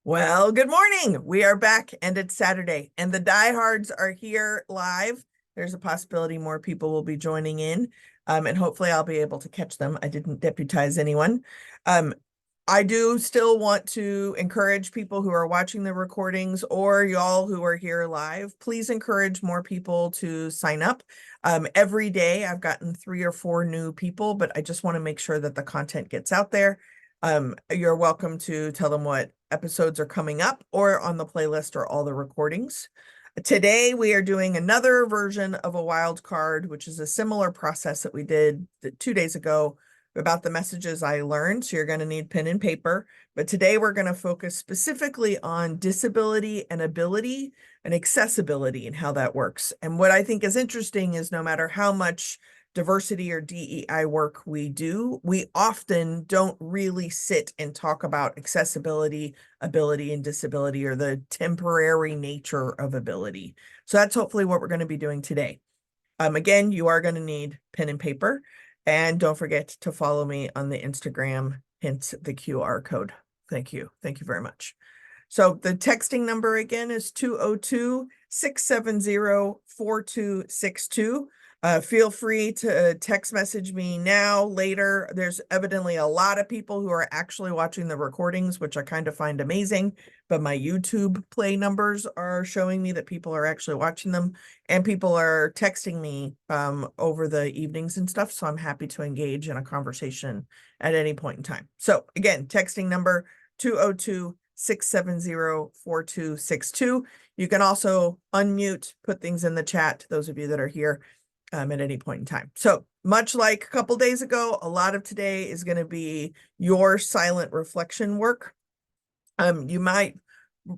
Well, good morning. We are back and it's Saturday and the diehards are here live. There's a possibility more people will be joining in, and hopefully I'll be able to catch them. I didn't deputize anyone. Um, I do still want to encourage people who are watching the recordings or y'all who are here live, please encourage more people to sign up. Every day I've gotten 3 or 4 new people, but I just want to make sure that the content gets out there. You're welcome to tell them what episodes are coming up or on the playlist or all the recordings. Today, we are doing another version of a wild card, which is a similar process that we did 2 days ago about the messages I learned. So you're going to need pen and paper. But today, we're going to focus specifically on disability and ability and accessibility and how that works. And what I think is interesting is no matter how much diversity or DEI work we do, we often don't really sit and talk about accessibility, ability, and disability, or the temporary nature of ability. So that's hopefully what we're going to be doing today. Again, you are going to need pen and paper, and don't forget to follow me on the Instagram, hence the QR code. Thank you. Thank you very much. So the texting number again is 202-670-4262. Feel free to text message me now, later. There's evidently a lot of people who are actually watching the recordings, which I kind of find amazing, but my YouTube play numbers are showing me that people are actually watching them, and people are texting me over the evenings and stuff, so I'm happy to engage in a conversation at any point in time. So again, texting number 202-670-4262. You can also unmute, put things in the chat, those of you that are here at any point in time. So much like a couple days ago, a lot of today is going to be your silent reflection work. You might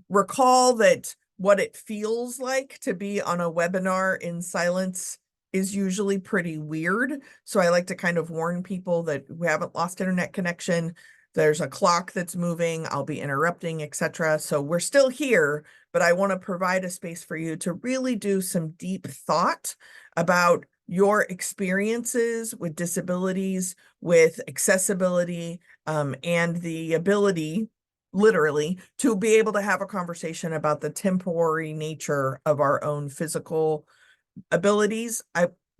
recall that what it feels like to be on a webinar in silence is usually pretty weird. So I like to kind of warn people that we haven't lost internet connection. There's a clock that's moving. I'll be interrupting, etc. So we're still here, but I want to provide a space for you to really do some deep thought about your experiences with disabilities, with accessibility, and the ability, literally, to be able to have a conversation about the temporary nature of our own physical abilities.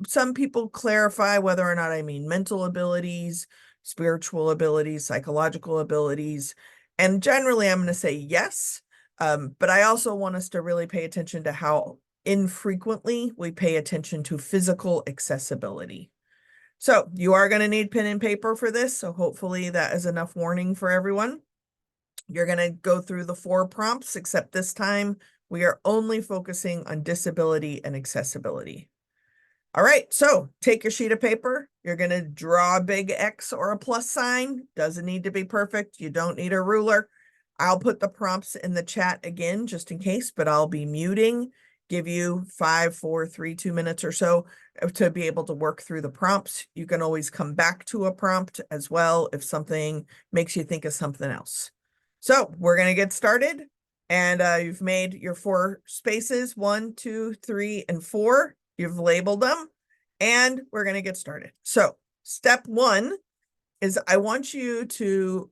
Some people clarify whether or not I mean mental abilities, spiritual abilities, psychological abilities, and generally I'm going to say yes. But I also want us to really pay attention to how infrequently we pay attention to physical accessibility. So you are going to need pen and paper for this. So hopefully that is enough warning for everyone. You're going to go through the 4 prompts, except this time we are only focusing on disability and accessibility. All right, so take your sheet of paper. You're going to draw a big X or a plus sign. Doesn't need to be perfect. You don't need a ruler. I'll put the prompts in the chat again, just in case, but I'll be muting, give you 5, 4, 3, 2 minutes or so to be able to work through the prompts. You can always come back to a prompt as well if something makes you think of something else. So we're going to get started. And you've made your 4 spaces, 1, 2, 3, and 4. You've labeled them, and we're going to get started. So step 1 is I want you to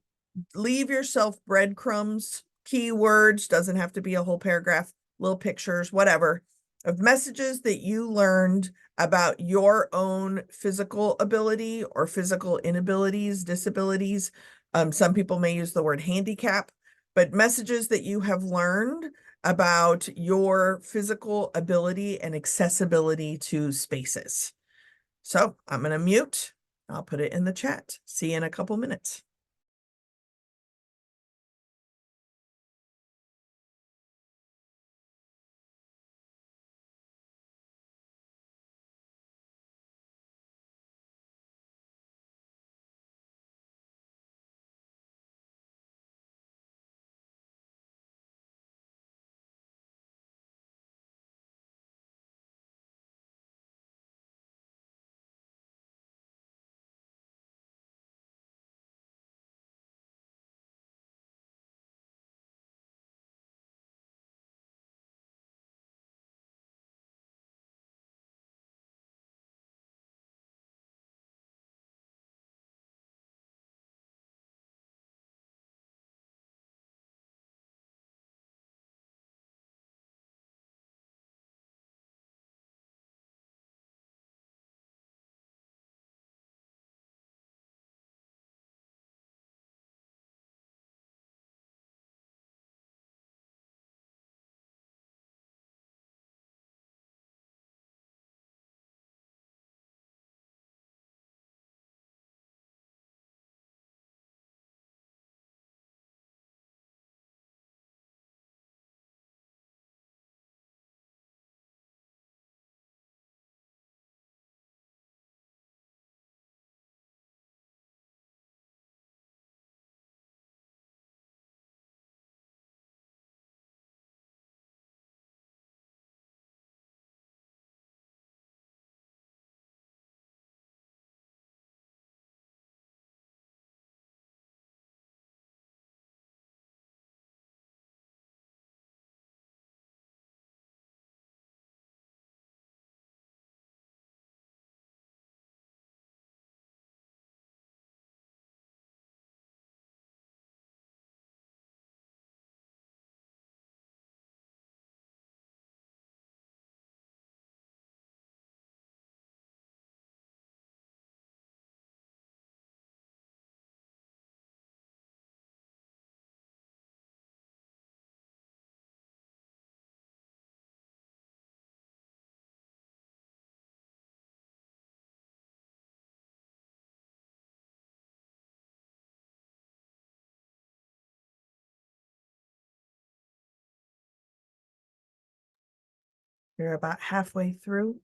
leave yourself breadcrumbs, keywords, doesn't have to be a whole paragraph, little pictures, whatever, of messages that you learned about your own physical ability or physical inabilities, disabilities. Some people may use the word handicap, but messages that you have learned about your physical ability and accessibility to spaces. So I'm going to mute. I'll put it in the chat. See you in a couple minutes. You're about halfway through.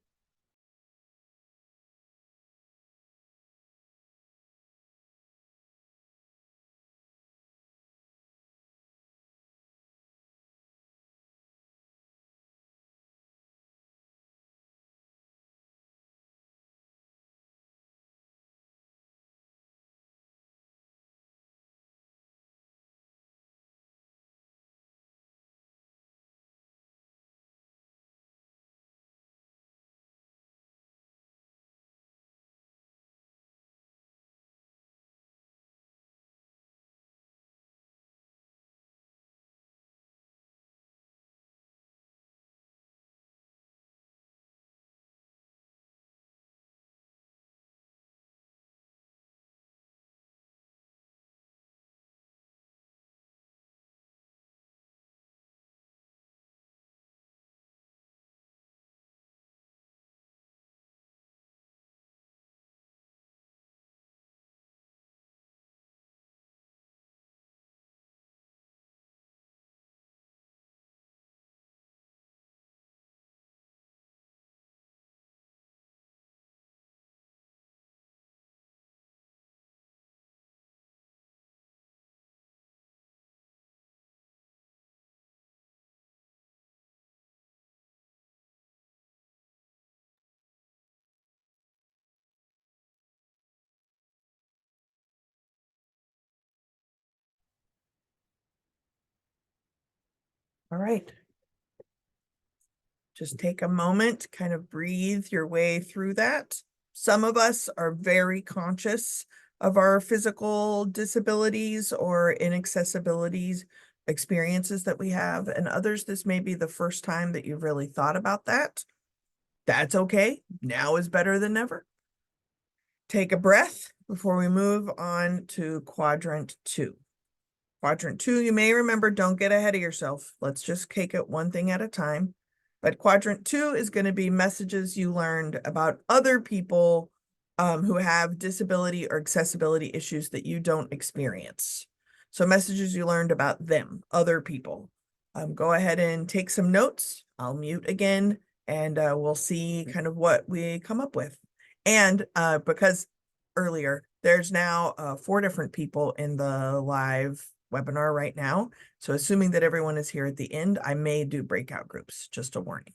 All right. Just take a moment, kind of breathe your way through that. Some of us are very conscious of our physical disabilities or inaccessibilities experiences that we have, and others, this may be the first time that you've really thought about that. That's okay. Now is better than never. Take a breath before we move on to quadrant 2. Quadrant 2, you may remember, don't get ahead of yourself. Let's just take it one thing at a time. But quadrant 2 is going to be messages you learned about other people who have disability or accessibility issues that you don't experience. So messages you learned about them, other people. Go ahead and take some notes. I'll mute again, and we'll see kind of what we come up with. And because earlier, there's now 4 different people in the live webinar right now. So assuming that everyone is here at the end, I may do breakout groups, just a warning.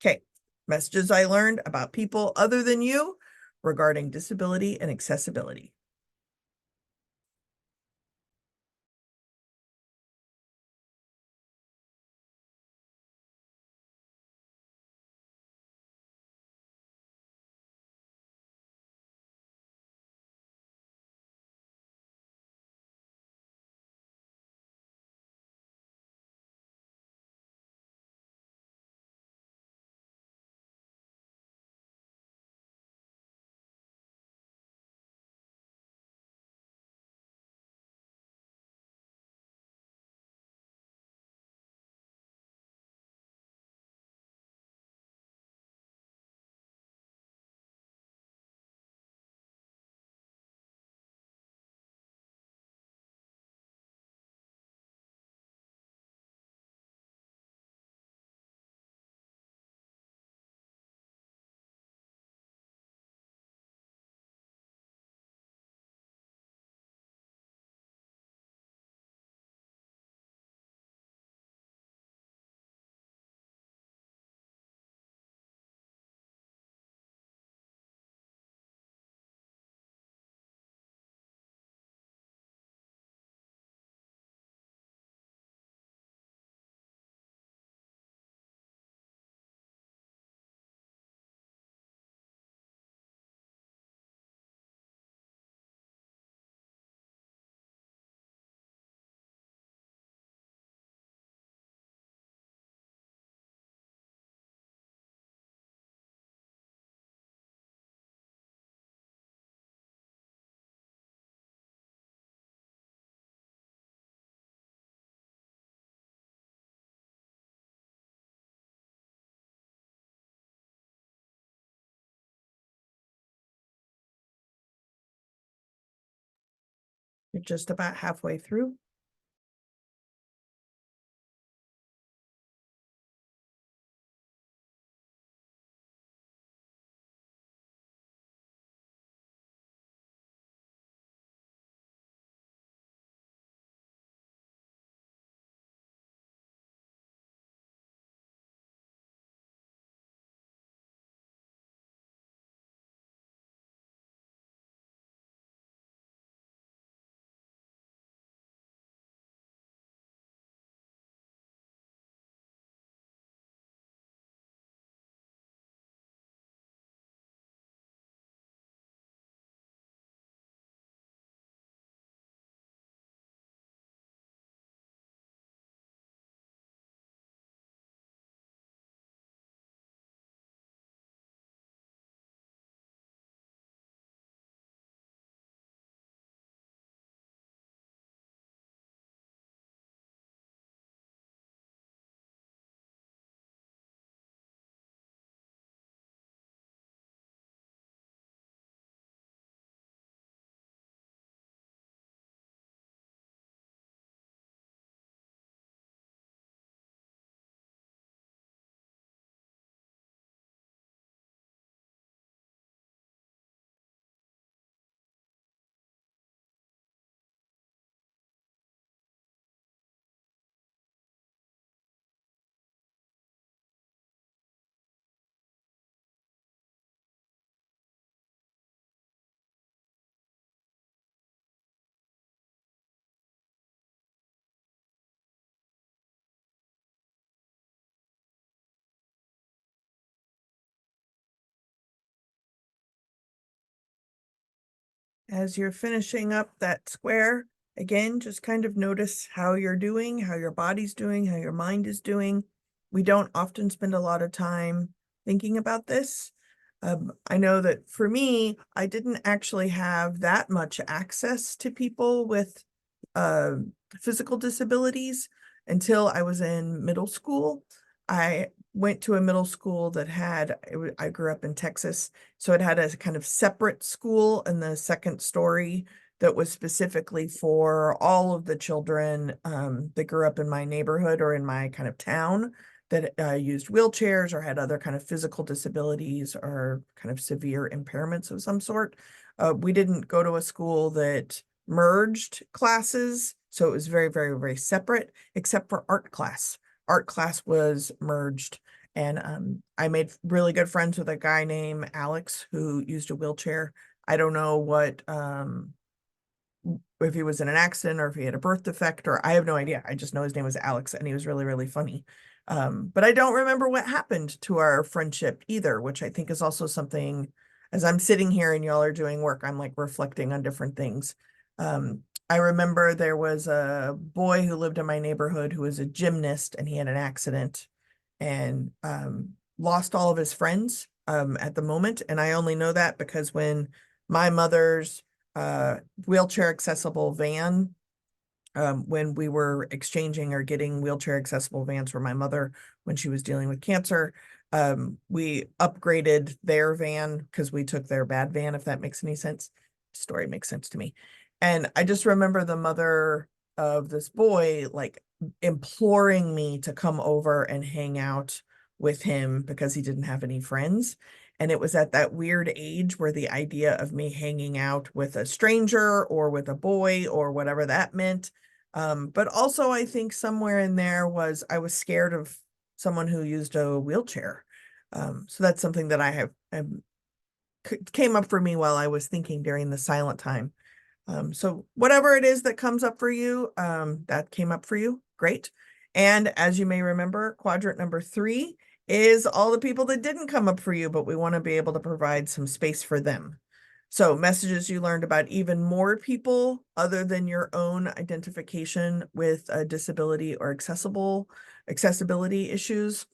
Okay, messages I learned about people other than you regarding disability and accessibility. You're just about halfway through. As you're finishing up that square, again, just kind of notice how you're doing, how your body's doing, how your mind is doing. We don't often spend a lot of time thinking about this. I know that for me, I didn't actually have that much access to people with uh, physical disabilities until I was in middle school. I went to a middle school that had, I grew up in Texas, so it had a kind of separate school in the second story that was specifically for all of the children that grew up in my neighborhood or in my kind of town that used wheelchairs or had other kind of physical disabilities or kind of severe impairments of some sort. We didn't go to a school that merged classes, so it was very, very, very separate, except for art class. Art class was merged, and I made really good friends with a guy named Alex who used a wheelchair. I don't know what if he was in an accident or if he had a birth defect, or I have no idea. I just know his name was Alex and he was really, really funny. But I don't remember what happened to our friendship either, which I think is also something, as I'm sitting here and y'all are doing work, I'm like reflecting on different things. I remember there was a boy who lived in my neighborhood who was a gymnast and he had an accident and lost all of his friends at the moment. And I only know that because when my mother's wheelchair accessible van, when we were exchanging or getting wheelchair accessible vans for my mother when she was dealing with cancer, we upgraded their van because we took their bad van, if that makes any sense. Story makes sense to me. And I just remember the mother of this boy like imploring me to come over and hang out with him because he didn't have any friends. And it was at that weird age where the idea of me hanging out with a stranger or with a boy or whatever that meant. But also, I think somewhere in there was I was scared of someone who used a wheelchair. So that's something that came up for me while I was thinking during the silent time. So whatever it is that comes up for you, that came up for you, great. And as you may remember, quadrant number 3 is all the people that didn't come up for you, but we want to be able to provide some space for them. So messages you learned about even more people other than your own identification with a disability or accessibility issues.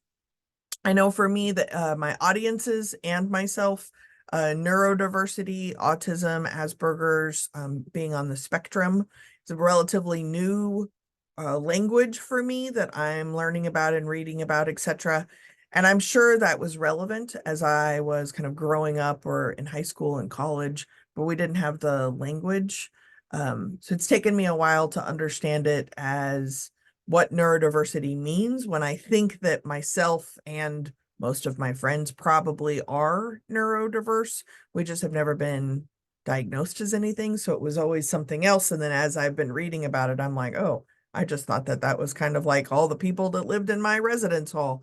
I know for me that my audiences and myself, neurodiversity, autism, Asperger's, being on the spectrum is a relatively new language for me that I'm learning about and reading about, etc. And I'm sure that was relevant as I was kind of growing up or in high school and college, but we didn't have the language. So it's taken me a while to understand it as what neurodiversity means when I think that myself and most of my friends probably are neurodiverse. We just have never been diagnosed as anything. So it was always something else. And then as I've been reading about it, I'm like, oh, I just thought that that was kind of like all the people that lived in my residence hall.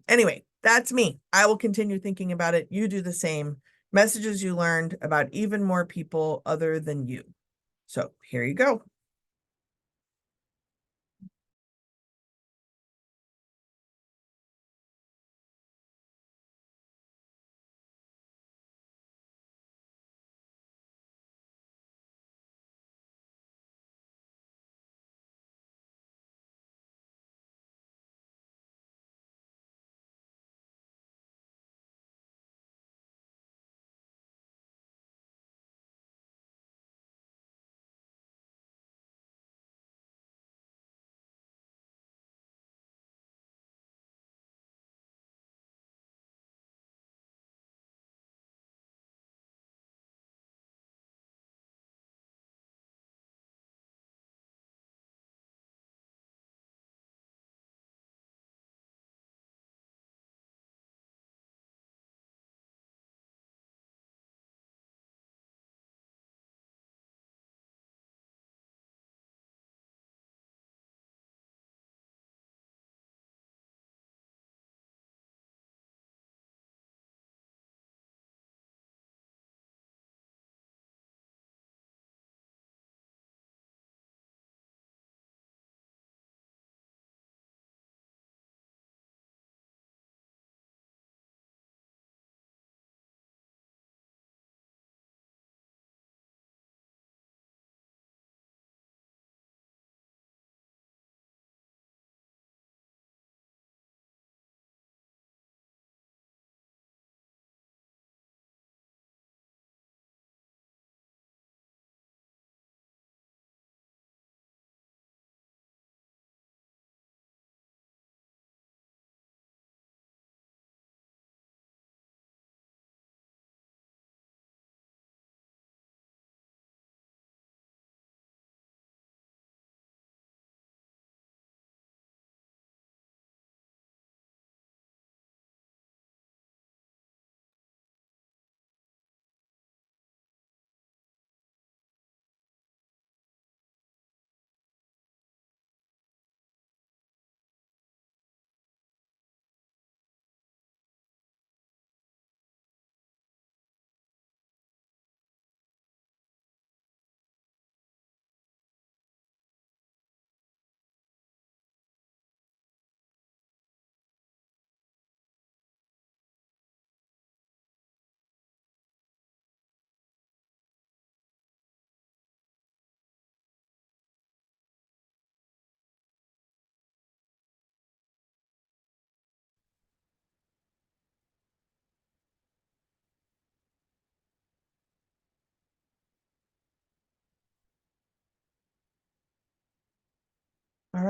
Anyway, that's me. I will continue thinking about it. You do the same. Messages you learned about even more people other than you. So here you go.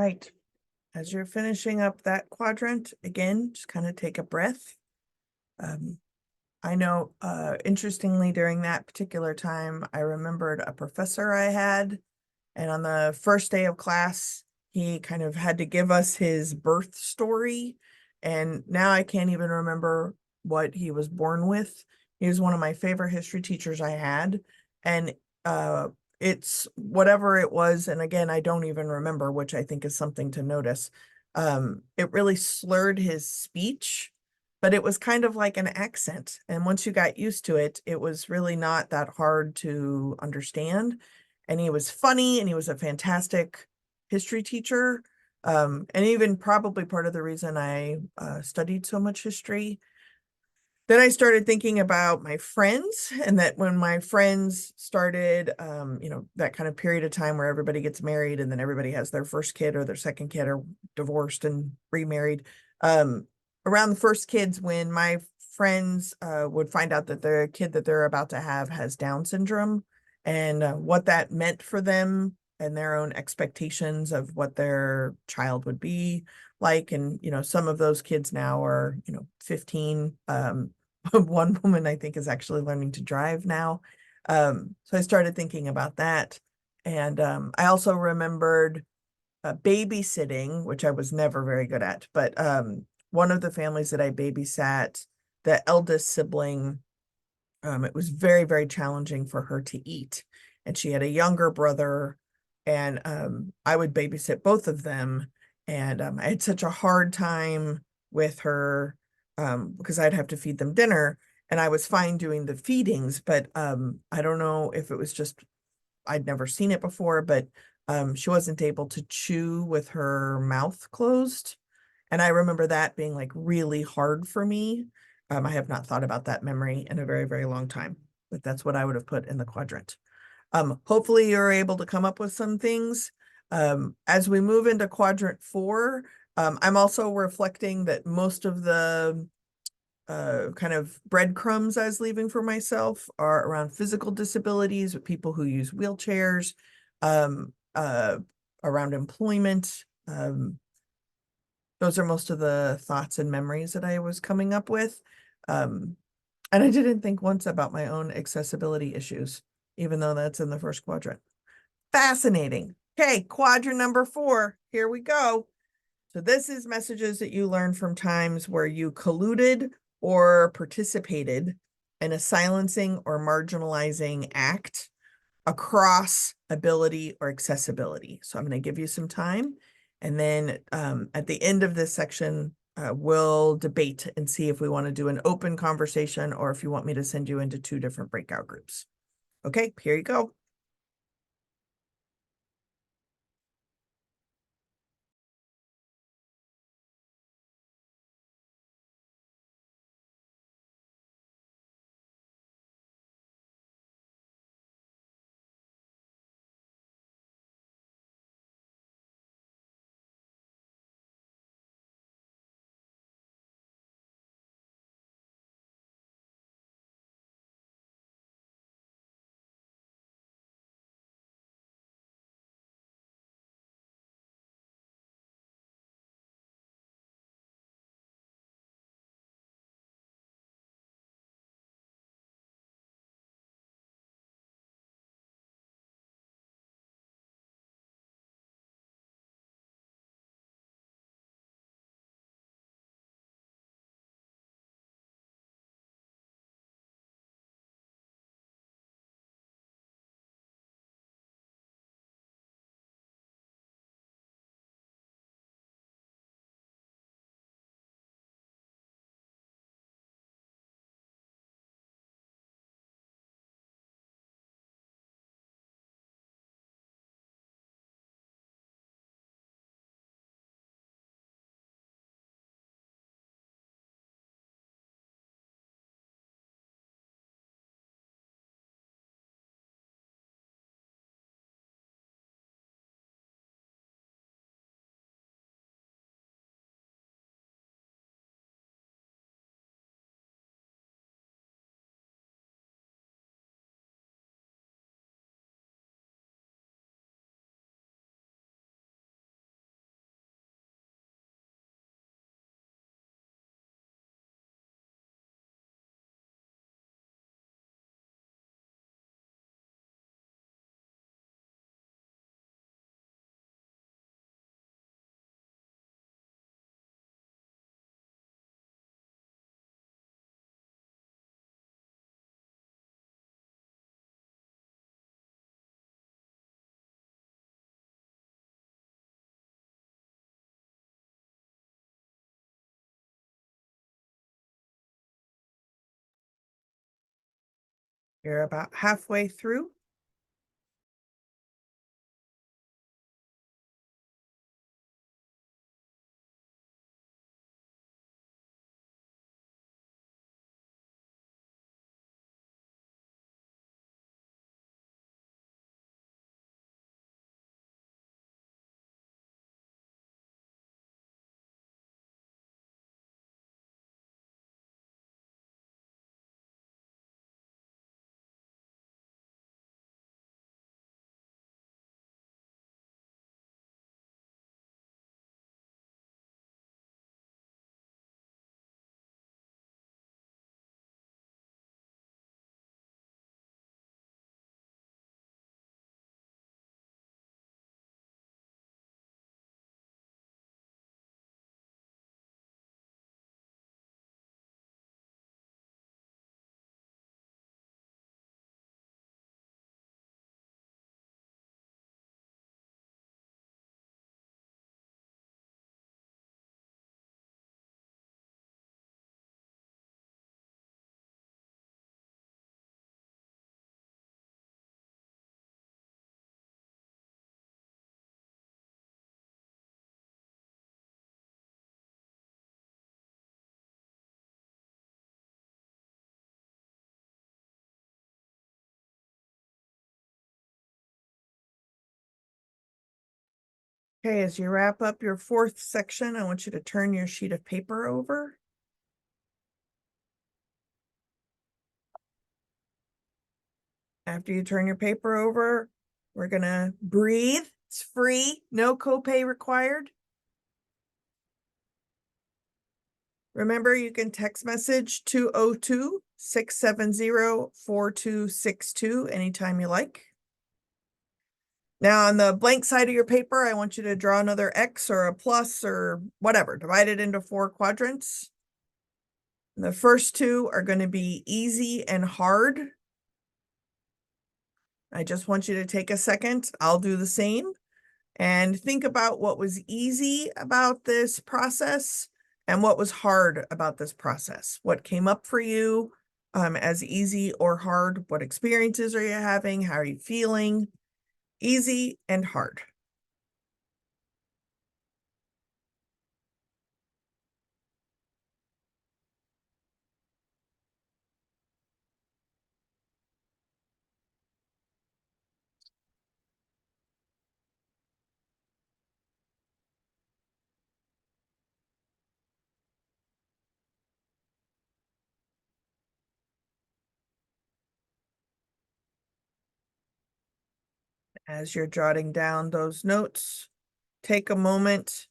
right. As you're finishing up that quadrant, again, just kind of take a breath. I know, interestingly, during that particular time, I remembered a professor I had, and on the first day of class, he kind of had to give us his birth story. And now I can't even remember what he was born with. He was one of my favorite history teachers I had. And uh, it's whatever it was. And again, I don't even remember, which I think is something to notice. It really slurred his speech, but it was kind of like an accent. And once you got used to it, it was really not that hard to understand. And he was funny and he was a fantastic history teacher. And even probably part of the reason I studied so much history. Then I started thinking about my friends, and that when my friends started, that kind of period of time where everybody gets married and then everybody has their first kid or their second kid or divorced and remarried. Um, Around the first kids, when my friends would find out that the kid that they're about to have has Down syndrome, and what that meant for them and their own expectations of what their child would be like. And some of those kids now are 15. One woman I think is actually learning to drive now. So I started thinking about that. And I also remembered babysitting, which I was never very good at, but one of the families that I babysat, the eldest sibling, it was very, very challenging for her to eat. And she had a younger brother, and I would babysit both of them. And I had such a hard time with her because I'd have to feed them dinner. And I was fine doing the feedings, but I don't know if it was just I'd never seen it before, but she wasn't able to chew with her mouth closed. And I remember that being like really hard for me. I have not thought about that memory in a very, very long time, but that's what I would have put in the quadrant. Hopefully you're able to come up with some things. As we move into quadrant 4, I'm also reflecting that most of the kind of breadcrumbs I was leaving for myself are around physical disabilities, with people who use wheelchairs, um, uh, around employment. Those are most of the thoughts and memories that I was coming up with. Um, and I didn't think once about my own accessibility issues, even though that's in the first quadrant. Fascinating. Okay, quadrant number 4. Here we go. So this is messages that you learned from times where you colluded or participated in a silencing or marginalizing act across ability or accessibility. So I'm going to give you some time. And then at the end of this section, we'll debate and see if we want to do an open conversation or if you want me to send you into 2 different breakout groups. Okay, here you go. You're about halfway through. Okay, as you wrap up your fourth section, I want you to turn your sheet of paper over. After you turn your paper over, we're gonna breathe. It's free, no copay required. Remember, you can text message 202-670-4262 anytime you like. Now on the blank side of your paper, I want you to draw another X or a plus or whatever, divide it into 4 quadrants. And the first 2 are going to be easy and hard. I just want you to take a second. I'll do the same and think about what was easy about this process and what was hard about this process. What came up for you as easy or hard? What experiences are you having? How are you feeling? Easy and hard. As you're jotting down those notes, take a moment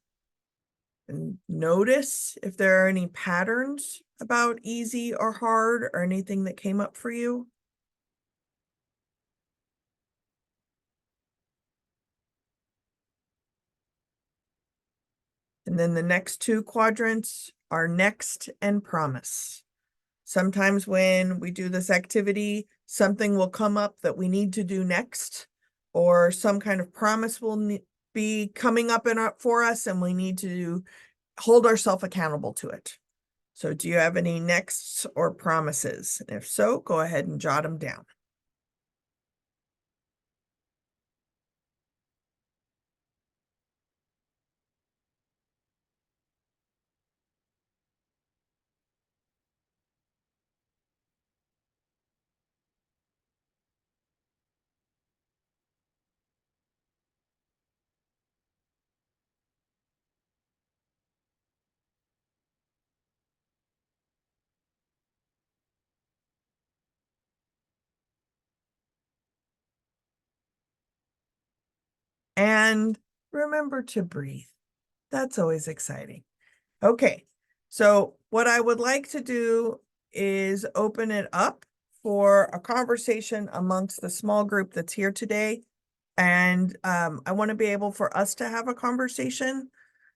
and notice if there are any patterns about easy or hard or anything that came up for you. And then the next 2 quadrants are next and promise. Sometimes when we do this activity, something will come up that we need to do next, or some kind of promise will be coming up for us, and we need to hold ourselves accountable to it. So do you have any nexts or promises? And if so, go ahead and jot them down. And remember to breathe. That's always exciting. Okay, so what I would like to do is open it up for a conversation amongst the small group that's here today. And I want to be able for us to have a conversation.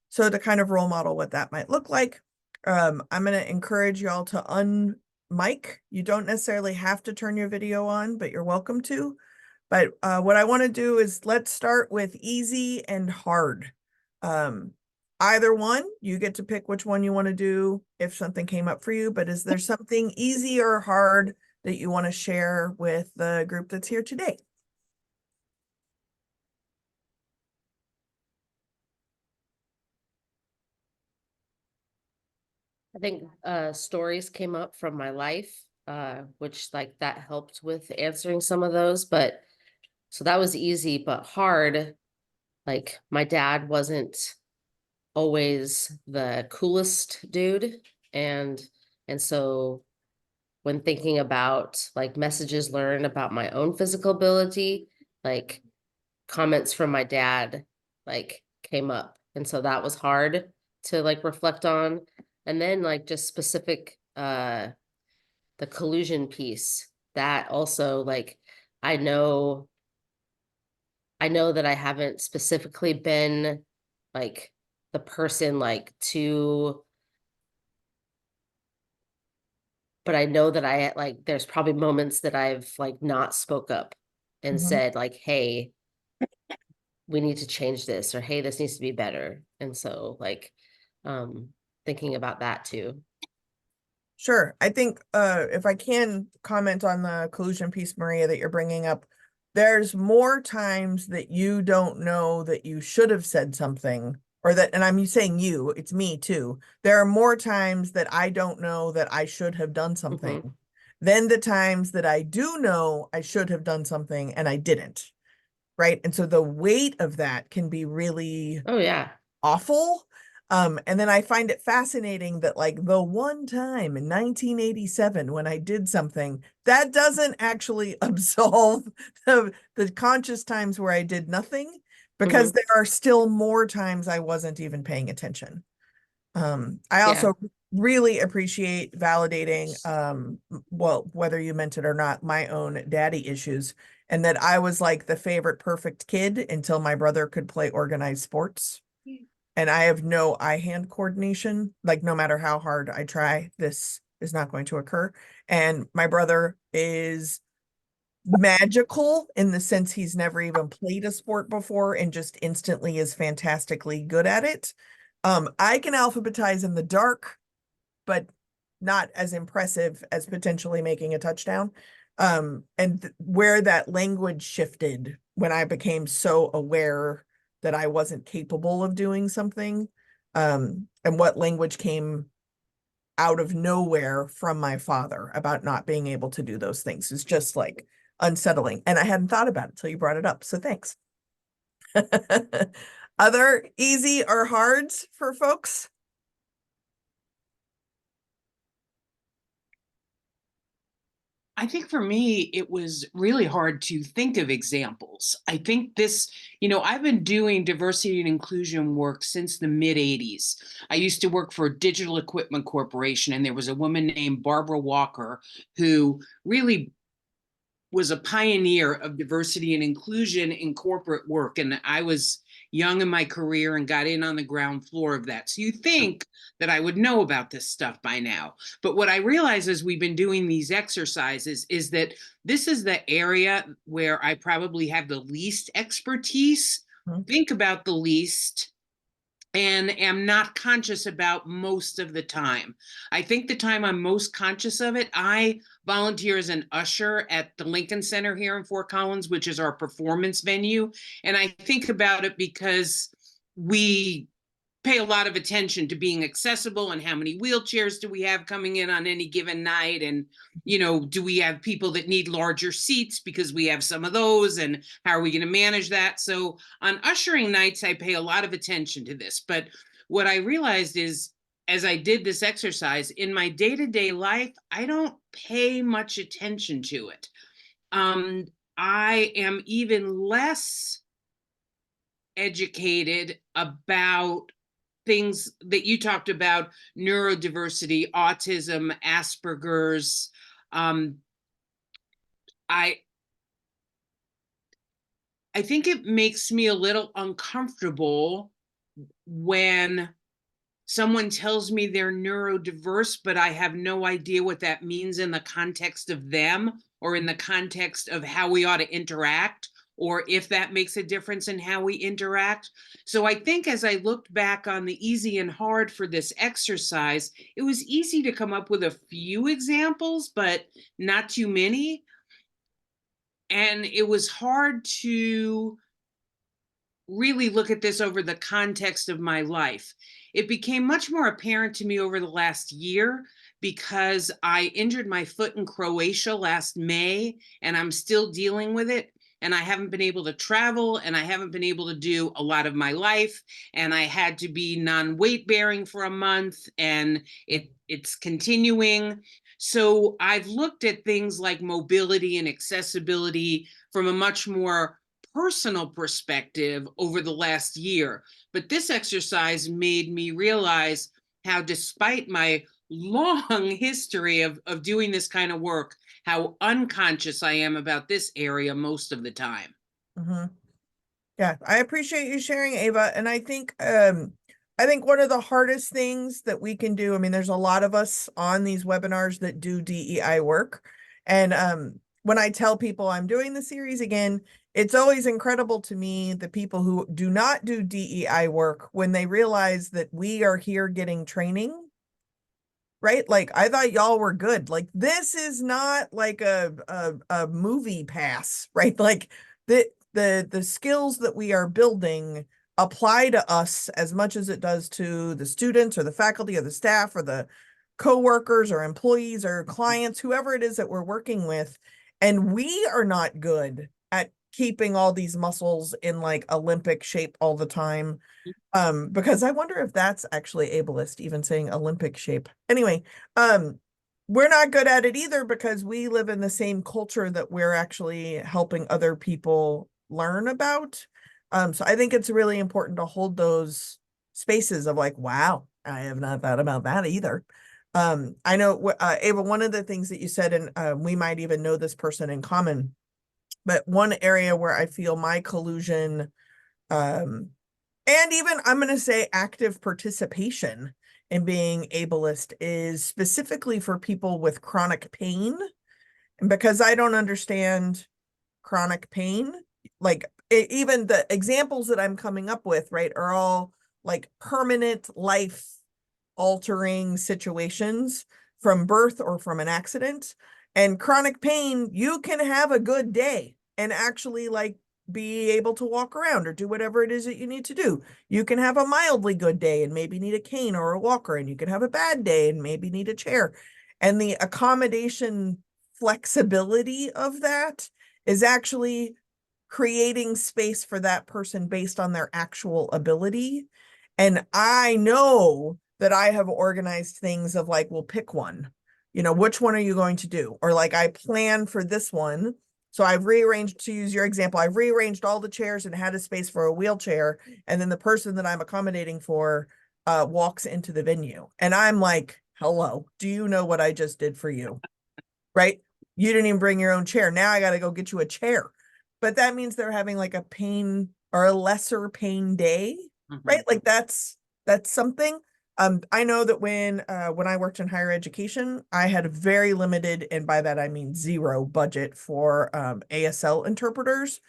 So to kind of role model what that might look like, I'm going to encourage y'all to unmic. You don't necessarily have to turn your video on, but you're welcome to. But what I want to do is let's start with easy and hard. Either one, you get to pick which one you want to do if something came up for you, but is there something easy or hard that you want to share with the group that's here today? I think stories came up from my life, which like that helped with answering some of those. But so that was easy, but hard. Like my dad wasn't always the coolest dude. And so when thinking about like messages learned about my own physical ability, like comments from my dad like came up. And so that was hard to like reflect on. And then like just specific the collusion piece that also like I know I know that I haven't specifically been like the person like to, but I know that I like there's probably moments that I've like not spoke up and Mhm. said like, hey, we need to change this, or hey, this needs to be better. And so like um thinking about that too. Sure. I think if I can comment on the collusion piece, Maria, that you're bringing up, there's more times that you don't know that you should have said something, or that, and I'm saying you, it's me too. There are more times that I don't know that I should have done something Mm-hmm. than the times that I do know I should have done something and I didn't. Right. And so the weight of that can be really Oh yeah. awful. And then I find it fascinating that like the one time in 1987 when I did something, that doesn't actually absolve the conscious times where I did nothing, because Mm-hmm. there are still more times I wasn't even paying attention. I Yeah. also really appreciate validating, well, whether you meant it or not, my own daddy issues, and that I was like the favorite perfect kid until my brother could play organized sports. And I have no eye-hand coordination. Like, no matter how hard I try, this is not going to occur. And my brother is magical in the sense he's never even played a sport before and just instantly is fantastically good at it. I can alphabetize in the dark, but not as impressive as potentially making a touchdown. And where that language shifted when I became so aware that I wasn't capable of doing something, and what language came out of nowhere from my father about not being able to do those things is just like unsettling. And I hadn't thought about it till you brought it up. So thanks. Other easy or hards for folks? I think for me, it was really hard to think of examples. I think this, I've been doing diversity and inclusion work since the mid 80s. I used to work for a digital equipment corporation, and there was a woman named Barbara Walker who really was a pioneer of diversity and inclusion in corporate work. And I was young in my career and got in on the ground floor of that. So you think that I would know about this stuff by now. But what I realize as we've been doing these exercises is that this is the area where I probably have the least expertise, think about the least, and am not conscious about most of the time. I think the time I'm most conscious of it, I volunteer as an usher at the Lincoln Center here in Fort Collins, which is our performance venue. And I think about it because we pay a lot of attention to being accessible and how many wheelchairs do we have coming in on any given night, and do we have people that need larger seats, because we have some of those, and how are we going to manage that? So on ushering nights I pay a lot of attention to this. But what I realized is, as I did this exercise in my day-to-day life, I don't pay much attention to it. I am even less educated about things that you talked about: neurodiversity, autism, Asperger's. Um, I I think it makes me a little uncomfortable when someone tells me they're neurodiverse, but I have no idea what that means in the context of them or in the context of how we ought to interact, or if that makes a difference in how we interact. So I think as I looked back on the easy and hard for this exercise, it was easy to come up with a few examples, but not too many. And it was hard to really look at this over the context of my life. It became much more apparent to me over the last year because I injured my foot in Croatia last May and I'm still dealing with it. And I haven't been able to travel and I haven't been able to do a lot of my life. And I had to be non-weight bearing for a month and it's continuing. So I've looked at things like mobility and accessibility from a much more personal perspective over the last year. But this exercise made me realize how, despite my long history of doing this kind of work, how unconscious I am about this area most of the time. Mm-hmm. Yeah, I appreciate you sharing, Ava. And I think one of the hardest things that we can do, I mean, there's a lot of us on these webinars that do DEI work. And when I tell people I'm doing the series again, it's always incredible to me the people who do not do DEI work when they realize that we are here getting training, right? Like I thought y'all were good. Like this is not like a movie pass, right? Like the skills that we are building apply to us as much as it does to the students or the faculty or the staff or the coworkers or employees or clients, whoever it is that we're working with. And we are not good at keeping all these muscles in like Olympic shape all the time. Because I wonder if that's actually ableist, even saying Olympic shape. Anyway, we're not good at it either because we live in the same culture that we're actually helping other people learn about. So I think it's really important to hold those spaces of like, wow, I have not thought about that either. I know, Ava, one of the things that you said, and we might even know this person in common, but one area where I feel my collusion, and even I'm going to say active participation in being ableist is specifically for people with chronic pain. And because I don't understand chronic pain, like even the examples that I'm coming up with, right, are all like permanent life altering situations from birth or from an accident. And chronic pain, you can have a good day and actually like be able to walk around or do whatever it is that you need to do. You can have a mildly good day and maybe need a cane or a walker, and you can have a bad day and maybe need a chair. And the accommodation flexibility of that is actually creating space for that person based on their actual ability. And I know that I have organized things of like, well, pick one. You know, which one are you going to do? Or like, I plan for this one. So I've rearranged, to use your example, I've rearranged all the chairs and had a space for a wheelchair. And then the person that I'm accommodating for walks into the venue. And I'm like, hello, do you know what I just did for you? Right? You didn't even bring your own chair. Now I got to go get you a chair. But that means they're having like a pain or a lesser pain day, right? Like that's something. I know that when I worked in higher education, I had a very limited, and by that I mean zero budget for ASL interpreters.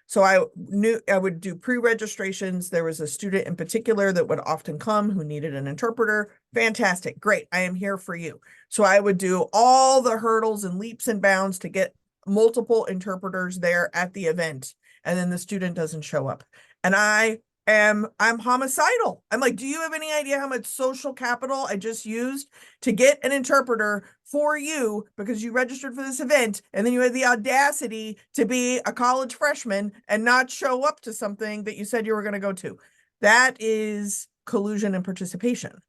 So I knew I would do pre-registrations. There was a student in particular that would often come who needed an interpreter. Fantastic. Great. I am here for you. So I would do all the hurdles and leaps and bounds to get multiple interpreters there at the event. And then the student doesn't show up. And I'm homicidal. I'm like, do you have any idea how much social capital I just used to get an interpreter for you because you registered for this event and then you had the audacity to be a college freshman and not show up to something that you said you were going to go to? That is collusion and participation,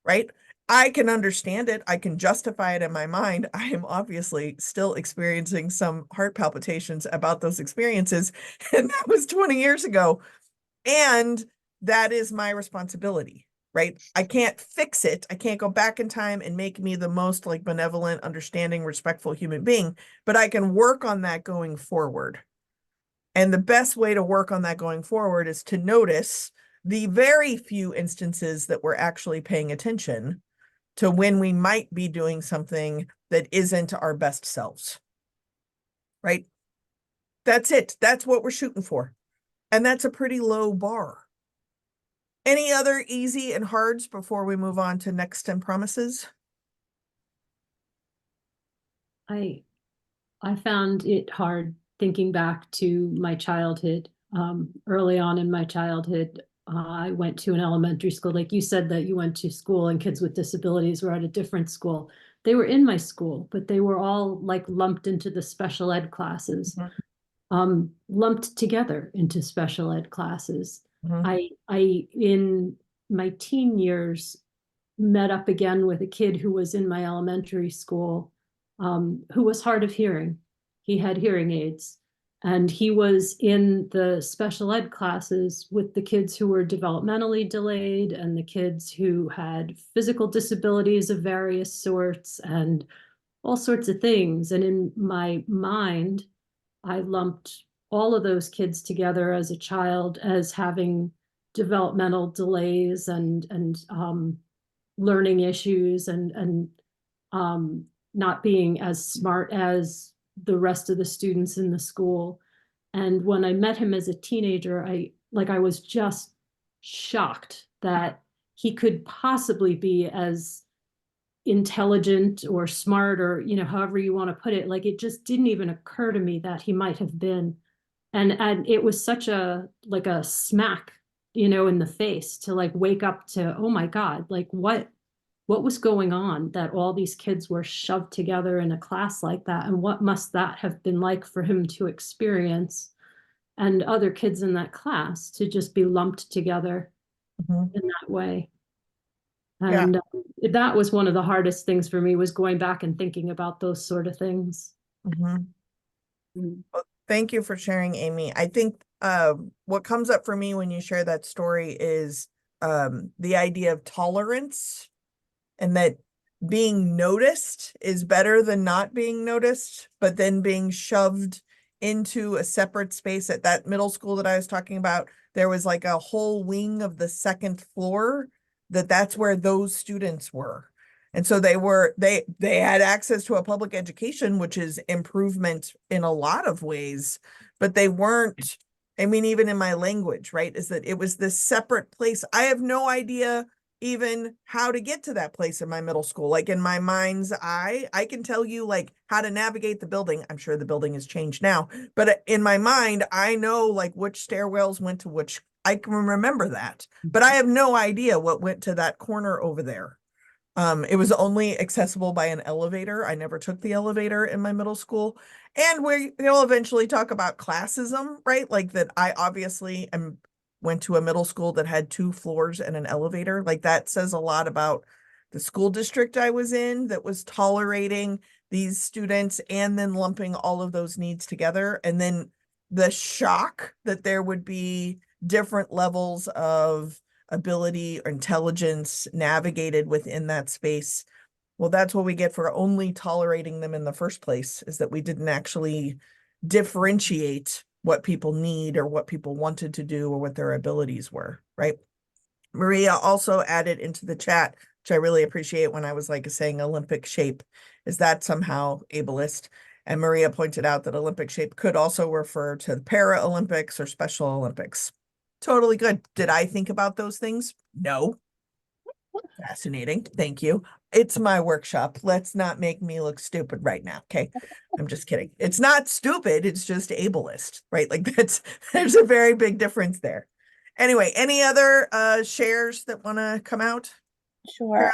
right? I can understand it. I can justify it in my mind. I am obviously still experiencing some heart palpitations about those experiences. And that was 20 years ago. And that is my responsibility, right? I can't fix it. I can't go back in time and make me the most like benevolent, understanding, respectful human being, but I can work on that going forward. And the best way to work on that going forward is to notice the very few instances that we're actually paying attention to when we might be doing something that isn't our best selves, right? That's it. That's what we're shooting for. And that's a pretty low bar. Any other easy and hards before we move on to next and promises? I found it hard thinking back to my childhood. Early on in my childhood, I went to an elementary school. Like you said that you went to school and kids with disabilities were at a different school. They were in my school, but they were all like lumped into the special ed classes, lumped together into special ed classes. Mhm. In my teen years, met up again with a kid who was in my elementary school, who was hard of hearing. He had hearing aids, and he was in the special ed classes with the kids who were developmentally delayed and the kids who had physical disabilities of various sorts and all sorts of things. And in my mind, I lumped all of those kids together as a child as having developmental delays and learning issues and not being as smart as the rest of the students in the school. And when I met him as a teenager, I was just shocked that he could possibly be as intelligent or smart, or however you want to put it. Like, it just didn't even occur to me that he might have been. And it was such a smack, in the face to like wake up to, oh my God, like what was going on that all these kids were shoved together in a class like that, and what must that have been like for him to experience, and other kids in that class to just be lumped together Mhm. in that way. Yeah. And that was one of the hardest things for me, was going back and thinking about those sort of things. Mhm. Mm. Well, thank you for sharing, Amy. I think what comes up for me when you share that story is the idea of tolerance, and that being noticed is better than not being noticed, but then being shoved into a separate space. At that middle school that I was talking about, there was like a whole wing of the second floor that's where those students were. And so they had access to a public education, which is improvement in a lot of ways, but they weren't, I mean, even in my language, right, is that it was this separate place. I have no idea even how to get to that place in my middle school. Like, in my mind's eye, I can tell you like how to navigate the building. I'm sure the building has changed now, but in my mind, I know like which stairwells went to which. I can remember that, but I have no idea what went to that corner over there. It was only accessible by an elevator. I never took the elevator in my middle school. And we'll eventually talk about classism, right? Like that I obviously went to a middle school that had 2 floors and an elevator. Like, that says a lot about the school district I was in, that was tolerating these students and then lumping all of those needs together. And then the shock that there would be different levels of ability or intelligence navigated within that space. Well, that's what we get for only tolerating them in the first place, is that we didn't actually differentiate what people need or what people wanted to do or what their abilities were, right? Maria also added into the chat, which I really appreciate, when I was like saying Olympic shape, is that somehow ableist? And Maria pointed out that Olympic shape could also refer to the Paralympics or Special Olympics. Totally good. Did I think about those things? No. Fascinating. Thank you. It's my workshop. Let's not make me look stupid right now. Okay. I'm just kidding. It's not stupid. It's just ableist, right? Like, there's a very big difference there. Anyway, any other shares that want to come out? Sure.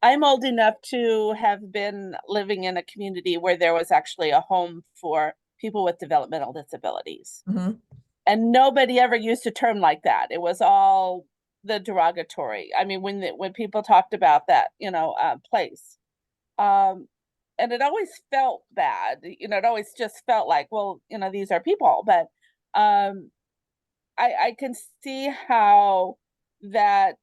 I'm old enough to have been living in a community where there was actually a home for people with developmental disabilities. Mhm. And nobody ever used a term like that. It was all the derogatory. I mean, when people talked about that, place, and it always felt bad. It always just felt like, well, these are people. But I can see how that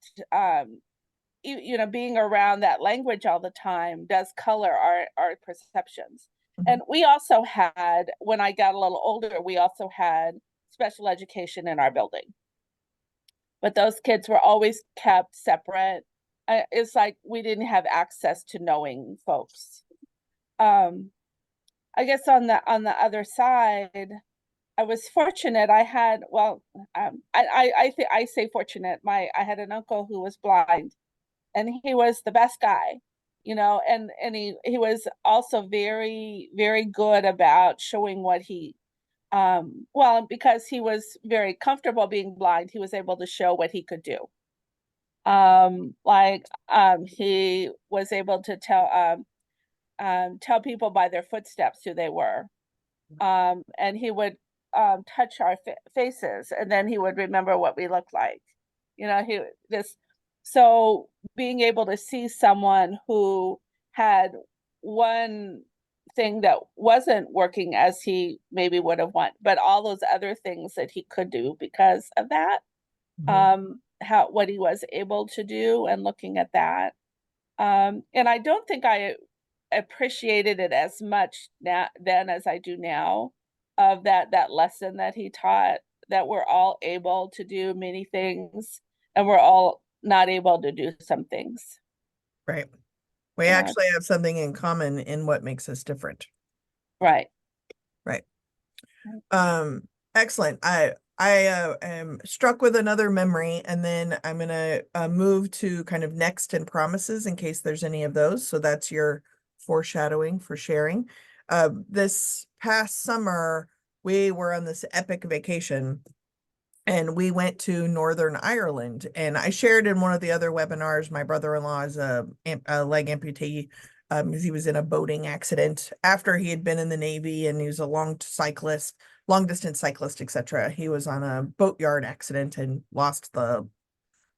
being around that language all the time does color our perceptions. And we also had, when I got a little older, we also had special education in our building, but those kids were always kept separate. It's like we didn't have access to knowing folks. I guess on the other side, I was fortunate. I had, well, I say fortunate. I had an uncle who was blind, and he was the best guy, and he was also very, very good about showing what he, well, because he was very comfortable being blind, he was able to show what he could do. He was able to tell people by their footsteps who they were. And he would touch our faces, and then he would remember what we looked like. So being able to see someone who had one thing that wasn't working as he maybe would have wanted, but all those other things that he could do because of that, what he was able to do, and looking at that. And I don't think I appreciated it as much then as I do now, of that lesson that he taught, that we're all able to do many things, and we're all not able to do some things. Right. We actually have something in common in what makes us different. Right. Right. Excellent. I am struck with another memory, and then I'm gonna move to kind of next and promises in case there's any of those. So that's your foreshadowing for sharing. This past summer, we were on this epic vacation, and we went to Northern Ireland. And I shared in one of the other webinars, my brother-in-law is a leg amputee, because he was in a boating accident after he had been in the Navy, and he was a long distance cyclist, etc. He was on a boatyard accident and lost the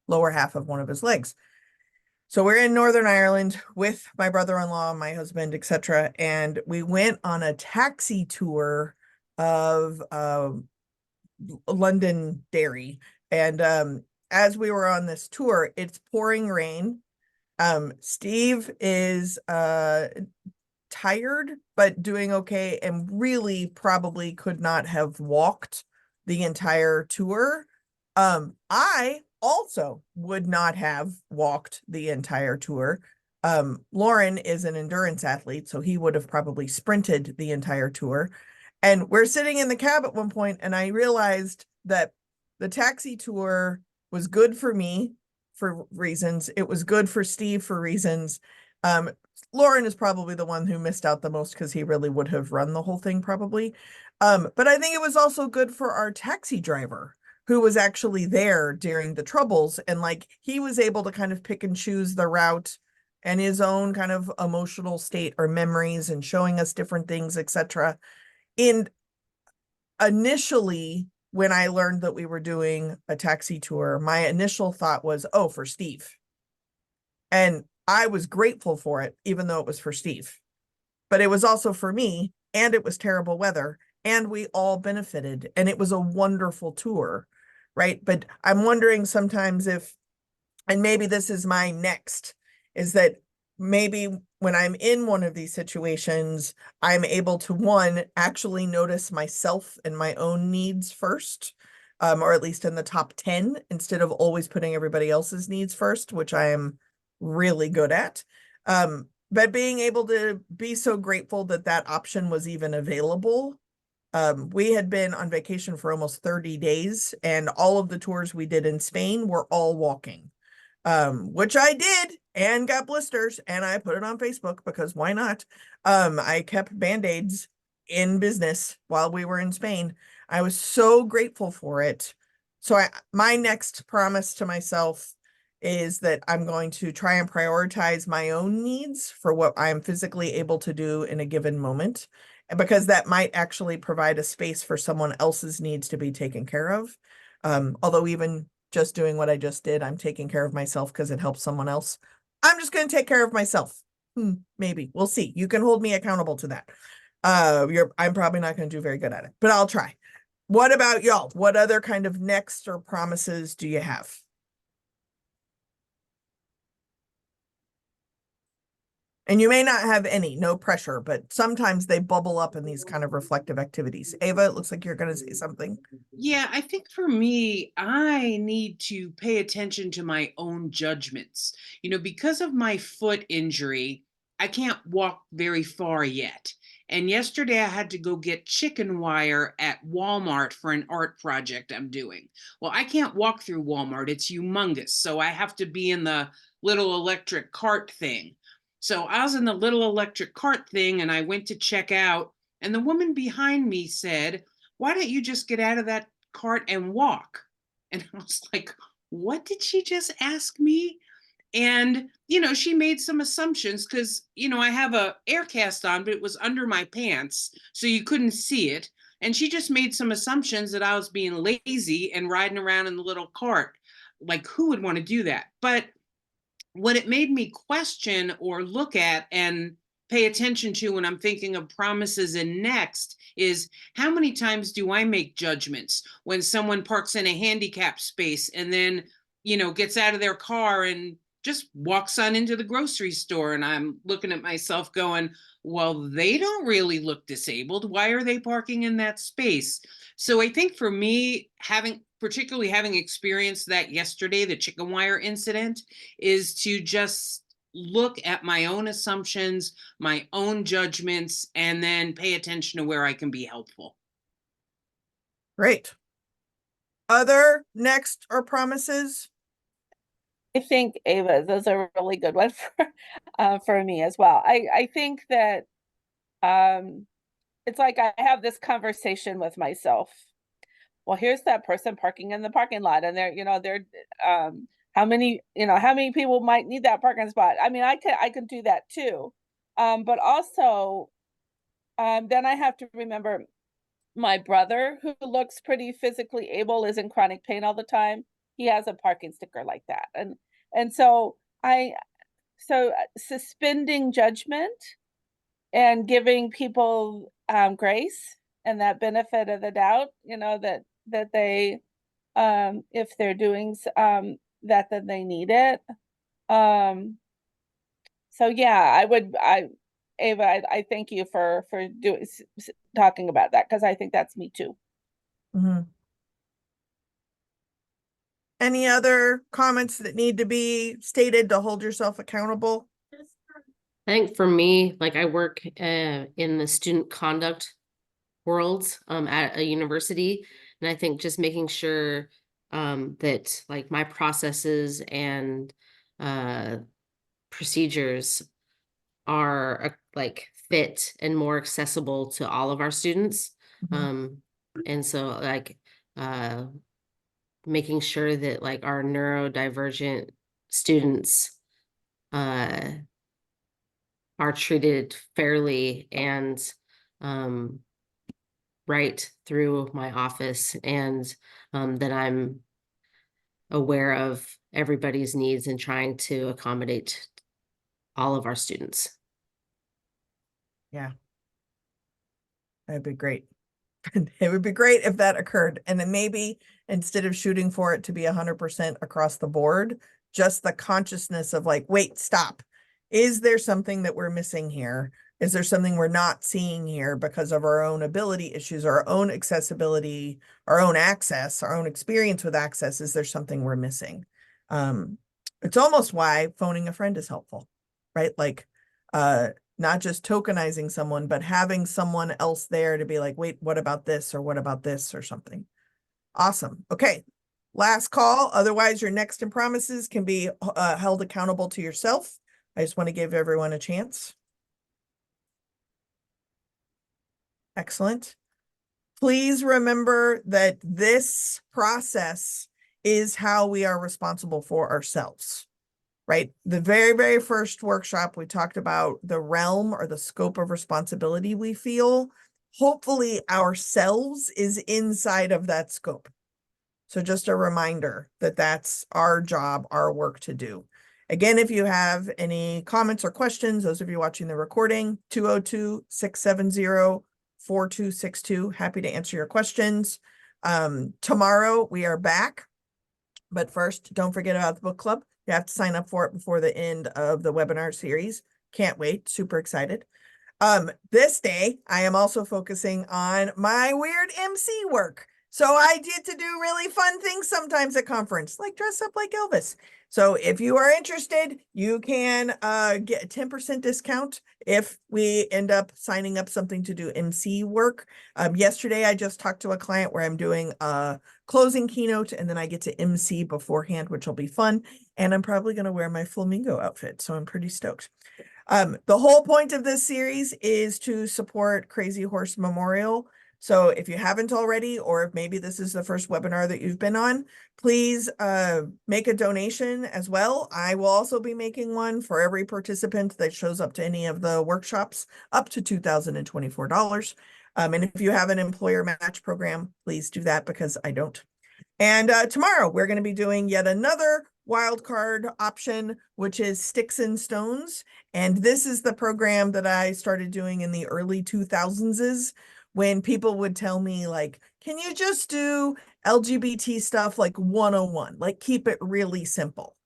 lower half of one of his legs. So we're in Northern Ireland with my brother-in-law, my husband, etc. And we went on a taxi tour of Londonderry. And as we were on this tour, it's pouring rain. Steve is tired, but doing okay, and really probably could not have walked the entire tour. I also would not have walked the entire tour. Lauren is an endurance athlete, so he would have probably sprinted the entire tour. And we're sitting in the cab at one point, and I realized that the taxi tour was good for me for reasons. It was good for Steve for reasons. Lauren is probably the one who missed out the most because he really would have run the whole thing probably. But I think it was also good for our taxi driver, who was actually there during the troubles, and like he was able to kind of pick and choose the route and his own kind of emotional state or memories, and showing us different things, etc. And initially, when I learned that we were doing a taxi tour, my initial thought was, oh, for Steve. And I was grateful for it, even though it was for Steve. But it was also for me, and it was terrible weather, and we all benefited, and it was a wonderful tour, right? But I'm wondering sometimes if, and maybe this is my next, is that maybe when I'm in one of these situations, I'm able to, one, actually notice myself and my own needs first, or at least in the top 10, instead of always putting everybody else's needs first, which I am really good at. But being able to be so grateful that that option was even available. We had been on vacation for almost 30 days, and all of the tours we did in Spain were all walking, which I did and got blisters, and I put it on Facebook because why not? I kept Band-Aids in business while we were in Spain. I was so grateful for it. So my next promise to myself is that I'm going to try and prioritize my own needs for what I'm physically able to do in a given moment, because that might actually provide a space for someone else's needs to be taken care of. Although even just doing what I just did, I'm taking care of myself because it helps someone else. I'm just going to take care of myself. Maybe we'll see. You can hold me accountable to that. I'm probably not going to do very good at it, but I'll try. What about y'all? What other kind of next or promises do you have? And you may not have any, no pressure, but sometimes they bubble up in these kind of reflective activities. Ava, it looks like you're going to say something. Yeah, I think for me, I need to pay attention to my own judgments. Because of my foot injury, I can't walk very far yet. And yesterday I had to go get chicken wire at Walmart for an art project I'm doing. Well, I can't walk through Walmart. It's humongous. So I have to be in the little electric cart thing. So I was in the little electric cart thing and I went to check out. And the woman behind me said, "Why don't you just get out of that cart and walk?" And I was like, what did she just ask me? And, she made some assumptions because, I have a air cast on, but it was under my pants, so you couldn't see it. And she just made some assumptions that I was being lazy and riding around in the little cart. Like, who would want to do that? But what it made me question or look at and pay attention to when I'm thinking of promises and next is how many times do I make judgments when someone parks in a handicap space and then, gets out of their car and just walks on into the grocery store, and I'm looking at myself going, well, they don't really look disabled. Why are they parking in that space? So I think for me, particularly having experienced that yesterday, the chicken wire incident, is to just look at my own assumptions, my own judgments, and then pay attention to where I can be helpful. Great. Other next or promises? I think Ava, those are a really good one for me as well. I think that it's like I have this conversation with myself. Well, here's that person parking in the parking lot, and they're how many people might need that parking spot? I mean, I can do that too. But also then I have to remember my brother, who looks pretty physically able, is in chronic pain all the time. He has a parking sticker like that. And so suspending judgment and giving people grace and that benefit of the doubt, that they if they're doing that they need it. So yeah, Ava, I thank you for talking about that, because I think that's me too. Mm-hmm. Any other comments that need to be stated to hold yourself accountable? I think for me, like I work in the student conduct world at a university, and I think just making sure that like my processes and procedures are like fit and more accessible to all of our students. Mhm. And so like making sure that like our neurodivergent students are treated fairly and right through my office, and that I'm aware of everybody's needs and trying to accommodate all of our students. Yeah. That'd be great. It would be great if that occurred. And then maybe instead of shooting for it to be 100% across the board, just the consciousness of like, wait, stop. Is there something that we're missing here? Is there something we're not seeing here because of our own ability issues, our own accessibility, our own access, our own experience with access? Is there something we're missing? It's almost why phoning a friend is helpful, right? Like, not just tokenizing someone, but having someone else there to be like, wait, what about this? Or what about this or something? Awesome. Okay. Last call. Otherwise, your next and promises can be held accountable to yourself. I just want to give everyone a chance. Excellent. Please remember that this process is how we are responsible for ourselves, right? The very, very first workshop, we talked about the realm or the scope of responsibility we feel. Hopefully ourselves is inside of that scope. So just a reminder that that's our job, our work to do. Again, if you have any comments or questions, those of you watching the recording, 202-670-4262, happy to answer your questions. Tomorrow we are back, but first, don't forget about the book club. You have to sign up for it before the end of the webinar series. Can't wait, super excited. This day, I am also focusing on my weird MC work. So I get to do really fun things sometimes at conference, like dress up like Elvis. So if you are interested, you can get a 10% discount if we end up signing up something to do MC work. Yesterday, I just talked to a client where I'm doing a closing keynote and then I get to MC beforehand, which will be fun. And I'm probably going to wear my flamingo outfit. So I'm pretty stoked. The whole point of this series is to support Crazy Horse Memorial. So if you haven't already, or if maybe this is the first webinar that you've been on, please make a donation as well. I will also be making one for every participant that shows up to any of the workshops, up to $2,024. And if you have an employer match program, please do that because I don't. And tomorrow we're going to be doing yet another wildcard option, which is Sticks and Stones. And this is the program that I started doing in the early 2000s when people would tell me like, can you just do LGBT stuff like 101, like keep it really simple.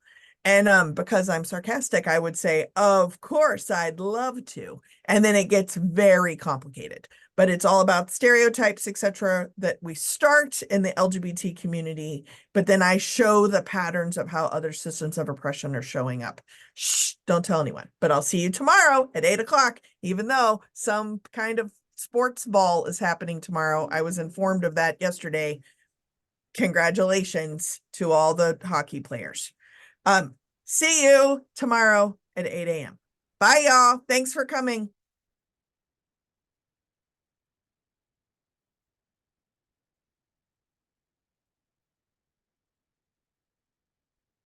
And because I'm sarcastic, I would say, of course, I'd love to. And then it gets very complicated. But it's all about stereotypes, etc., that we start in the LGBT community, but then I show the patterns of how other systems of oppression are showing up. Shh, don't tell anyone. But I'll see you tomorrow at 8 o'clock, even though some kind of sports ball is happening tomorrow. I was informed of that yesterday. Congratulations to all the hockey players. See you tomorrow at 8 a.m. Bye, y'all. Thanks for coming.